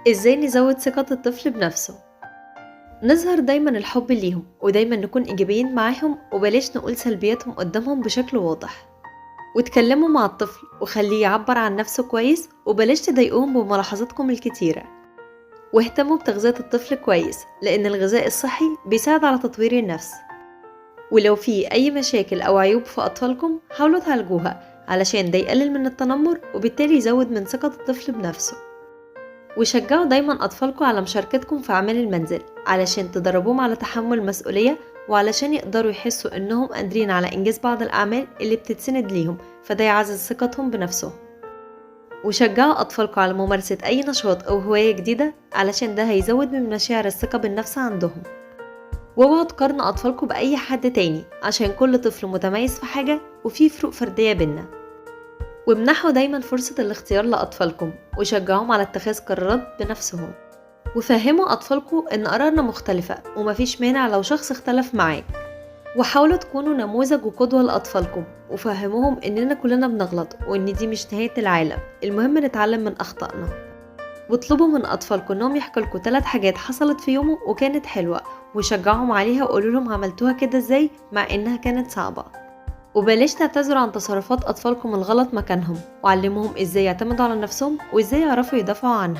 ازاي نزود ثقة الطفل بنفسه؟ نظهر دايما الحب ليهم ودايما نكون ايجابيين معاهم وبلاش نقول سلبياتهم قدامهم بشكل واضح. واتكلموا مع الطفل وخليه يعبر عن نفسه كويس وبلاش تضايقوهم بملاحظاتكم الكتيرة. واهتموا بتغذية الطفل كويس لأن الغذاء الصحي بيساعد على تطوير النفس. ولو في أي مشاكل أو عيوب في أطفالكم حاولوا تعالجوها علشان ده يقلل من التنمر وبالتالي يزود من ثقة الطفل بنفسه. وشجعوا دايما أطفالكم على مشاركتكم في أعمال المنزل علشان تدربوهم على تحمل المسؤولية وعلشان يقدروا يحسوا إنهم قادرين على إنجاز بعض الأعمال اللي بتتسند ليهم، فده يعزز ثقتهم بنفسهم. وشجعوا أطفالكم على ممارسة أي نشاط أو هواية جديدة علشان ده هيزود من مشاعر الثقة بالنفس عندهم. واوعوا تقارنوا أطفالكم بأي حد تاني عشان كل طفل متميز في حاجة وفيه فروق فردية بينا. وامنحوا دايما فرصة الاختيار لأطفالكم وشجعوهم على اتخاذ قرارات بنفسهم. وفهموا أطفالكم إن آرائنا مختلفة ومفيش مانع لو شخص اختلف معاك. وحاولوا تكونوا نموذج وقدوة لأطفالكم وفهموهم إننا كلنا بنغلط وإن دي مش نهاية العالم، المهم نتعلم من أخطائنا. واطلبوا من أطفالكم إنهم يحكوا لكم 3 حاجات حصلت في يومه وكانت حلوة وشجعهم عليها وقولوا لهم عملتوها كده إزاي مع إنها كانت صعبة. وبلاش تعتذروا عن تصرفات أطفالكم الغلط مكانهم وعلموهم إزاي يعتمدوا على نفسهم وإزاي يعرفوا يدافعوا عنها.